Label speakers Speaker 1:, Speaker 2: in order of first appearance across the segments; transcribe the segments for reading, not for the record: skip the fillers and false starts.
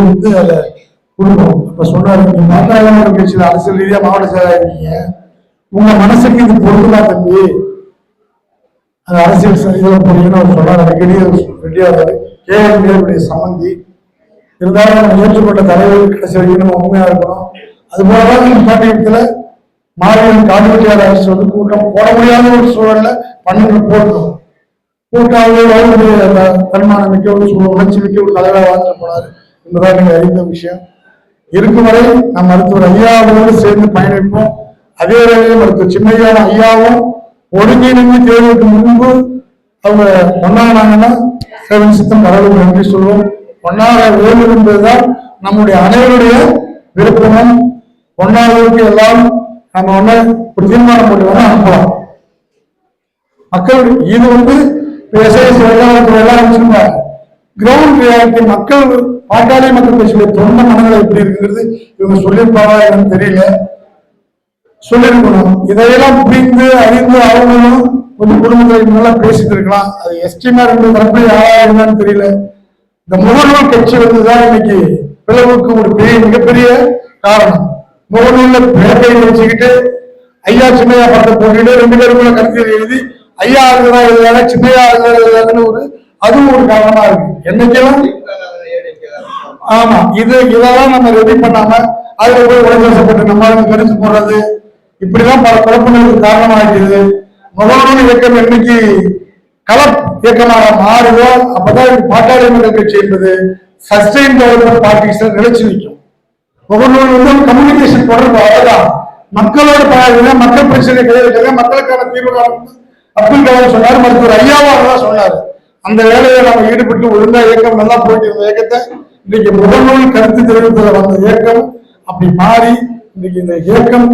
Speaker 1: வந்து அதை கொடுக்கணும். அப்ப சொன்னாரு, நீங்க மாற்றாளர் கட்சியில் அரசியல் ரீதியா மாவட்ட செயலாளர் இருக்கீங்க, உங்க மனசுக்கு இது பொருந்துமா தம்பி, அந்த அரசியல் இதில் போனீங்கன்னு அவர் சொன்னார். அடிக்கடி ரெடியாகிறாரு. கேள்வியுடைய சம்பந்தி இருந்தாலும் நம்ம ஏற்றுக்கொண்ட தலைவர் கடைசி வரைக்கும் நம்ம உண்மையா இருக்கணும். அது போலதான் பாட்டியத்துல மாநிலம் காடுவெட்டியார் அரசு வந்து கூட்டம் போட முடியாத ஒரு சூழல்ல பண்ணுங்க போட்டோம். கூட்டாளர்கள் தன்மானம் மிக்க ஒரு உணர்ச்சி மிக்க ஒரு தலைவராக வாழ்ந்து போனாரு என்பதான் நீங்க அறிந்த விஷயம். இருக்கும் வரை நம் மருத்துவர் ஐயாவோடு சேர்ந்து பயணிப்போம். அதே வேளையில் மருத்துவர் சின்னையான ஐயாவும் ஒருங்கிணைந்து தேர்வுக்கு முன்பு அவங்க ஒன்னாங்கன்னா சேவன் சித்தம் கடவுள் நன்றி சொல்வோம். ஒன்னாக வேண்டும் என்பதுதான் நம்முடைய அனைவருடைய விருப்பமும். ஒன்னாவதுக்கு எல்லாம் நம்ம ஒரு தீர்மானம் போட்டு வேணா அனுப்பலாம். மக்கள் இது வந்து எல்லாம் கிரவுண்ட் ரியாலிட்டி மக்கள் பாட்டாளி மக்கள் கட்சியுடைய தொண்ட மனநிலை எப்படி இருக்கிறது இவங்க சொல்லியிருப்பாரா என்னன்னு தெரியல. சொல்லிருக்கணும். இதையெல்லாம் புரிந்து அறிந்து அவங்களும் கொஞ்சம் குடும்பத்தில் நல்லா பேசிட்டு இருக்கலாம். அது எஸ்டிமா ரெண்டு தரப்பு யாரா என்னன்னு தெரியல. இந்த முகநூல் கட்சி வந்துதான் இன்னைக்கு பிளவுக்கு ஒரு மிகப்பெரிய காரணம். முகநூல்ல பேரை வச்சுக்கிட்டு ஐயா சின்னையா படத்தை போட்டுட்டு 2 பேருக்குள்ள கருத்தில் எழுதி ஐயா ஆகுதா எழுதாங்க, சின்னையா ஆகுதா எழுதாங்கன்னு அதுவும் ஒரு காரணமா இருக்கு. என்னைக்கெல்லாம் ஆமா இதெல்லாம் நம்ம ரெடி பண்ணாம அதுல போய் உடம்பு நம்ம கருத்து போடுறது இப்படிதான் பல குழப்பங்களுக்கு காரணமாகிடுது. முகநூல் இயக்கம் என்னைக்கு கலப் இயக்கமாக மாறுதோ அப்பதான் பாட்டாளி மக்கள் கட்சி என்பது சஸ்டைன் டெவலப்மெண்ட் பார்ட்டிஸ் நிலைச்சு நிற்கும். முகநூல் வந்து கம்யூனிகேஷன் தொடர்பு அவ்வளவுதான். மக்களோட பழகுங்க, மக்கள் பிரச்சனை கையெழுத்துங்க, மக்களுக்கான தீர்வு காணும் அப்துல் கலாம் சொன்னார். மருத்துவர் ஐயாவும் தான் சொன்னாரு. அந்த வேலையை நம்ம ஈடுபட்டு ஒழுங்கா இயக்கம் நல்லா போயிட்டு இருந்த இயக்கத்தை இன்னைக்கு முகநூல் கருத்து தெரிவித்தல வந்த இயக்கம் அப்படி மாறி இன்னைக்கு இந்த இயக்கம்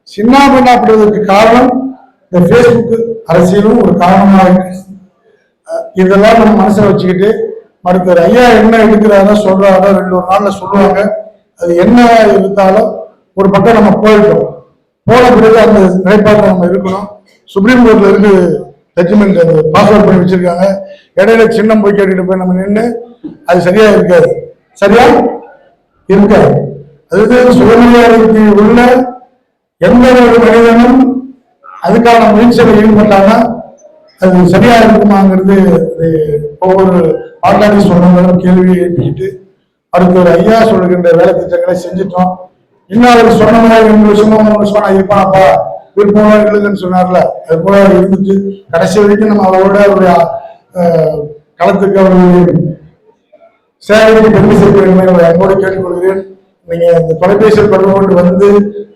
Speaker 1: சின்னாபின்னப்படுவதற்கு காரணம் இந்த பேஸ்புக் அரசியலும் ஒரு காரணமாக இருக்கு. இதெல்லாம் நம்ம மனசுல வச்சுக்கிட்டு மருத்துவர் ஐயா என்ன எடுக்கிறாரோ சொல்றாரோ 2 நாள்ல சொல்லுவாங்க. அது என்ன இருந்தாலும் ஒரு பக்கம் நம்ம போயிட்டோம். போன பிறகு அந்த நிலைப்பாட்டில் நம்ம இருக்கணும். சுப்ரீம் கோர்ட்ல இருக்கு ஜட்ஜ்மெண்ட் அது பாஸ்வேர்ட் பண்ணி வச்சிருக்காங்க. இடையில சின்னம் போய் கேட்டுட்டு போய் நம்ம நின்று அது சரியா இருக்காது. சரியா இருக்காது. அது சுயமரியாதைக்கு உள்ள எந்த ஒரு மனிதனும் அதுக்கான முயற்சியில் ஈடுபட்டாங்கன்னா அது சரியா இருக்குமாங்கிறது ஒவ்வொரு பாட்டாளி சொன்னங்களும் கேள்வி எழுப்பிக்கிட்டு மருத்துவர் ஐயா சொல்லுகின்ற வேலை திட்டங்களை செஞ்சுட்டோம். இன்னும் அவர் சொன்ன மாதிரி 2 வருஷமா 3 வருஷமா நான் இருப்பானப்பா விருப்பமா எழுதுன்னு சொன்னார்ல, அது போல இருந்துட்டு கடைசி வரைக்கும் நம்ம அவரோட அவருடைய களத்துக்கு அவருடைய சேவைக்கு பெருமை சேர்க்கிறேன் அன்போடு கேட்டுக்கொள்கிறேன். நீங்க இந்த தொலைபேசியில் தொடர்பு கொண்டு வந்து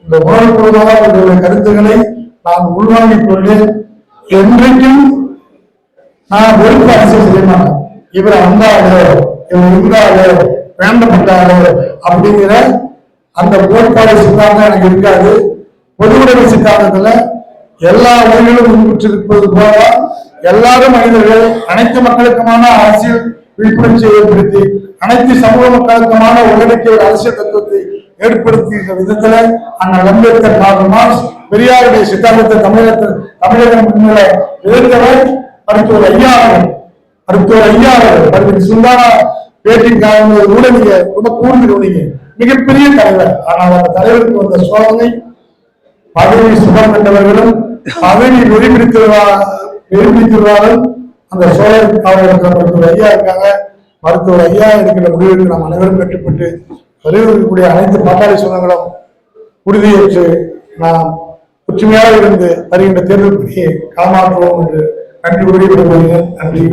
Speaker 1: இந்த உணர்வுபூர்வமாக அவர்களுடைய கருத்துக்களை நான் உள்வாங்கிக் கொண்டு என்றைக்கும் நான் வெறுப்பு அரசியல் செய்ய மாட்டேன். இவர் வந்தாலோ இவர் இருந்தாலோ வேண்டப்பட்டாலோ அப்படிங்கிற அந்த கோட்பாடு சித்தாந்தம் எனக்கு இருக்காது. பொதுவுடைமை சித்தாந்தத்துல எல்லா உயிர்களும் முன்பற்றிருப்பது போல எல்லாரும் மனிதர்கள் அனைத்து மக்களுக்குமான அரசியல் விழிப்புணர்ச்சியை ஏற்படுத்தி அனைத்து சமூக மக்களுக்குமான உள்ளடக்கிய ஒரு அரசியல் தத்துவத்தை ஏற்படுத்துகின்ற விதத்துல அண்ணல் அம்பேத்கர், கார்ல் மார்க்ஸ், பெரியாருடைய சித்தாந்தத்தை தமிழகம் முன்னிலை எதிர்த்தவர் மருத்துவர் ஐயா அவர்கள் சுந்தாரா பேட்டிக்காக கூட நீங்க ரொம்ப கூர்ந்து மிகப்பெரிய தலைவர். ஆனால் அந்த தலைவருக்கு வந்த சோதனை பதவி சுகம் கண்டவர்களும் பதவி விரும்பித்துள்ளார்கள். அந்த சோழர் மருத்துவர் ஐயா இருக்காங்க. மருத்துவர் ஐயா எடுக்கிற முடிவுக்கு நாம் அனைவரும் கட்டுப்பட்டு வருவதற்கக்கூடிய அனைத்து பாட்டாளி சொந்தங்களும் உறுதியேற்று நாம் ஒற்றுமையாக இருந்து வருகின்ற தேர்தல் பணியை காமாற்றுவோம் என்று நன்றி கூறி விடுகிறேன். நன்றி.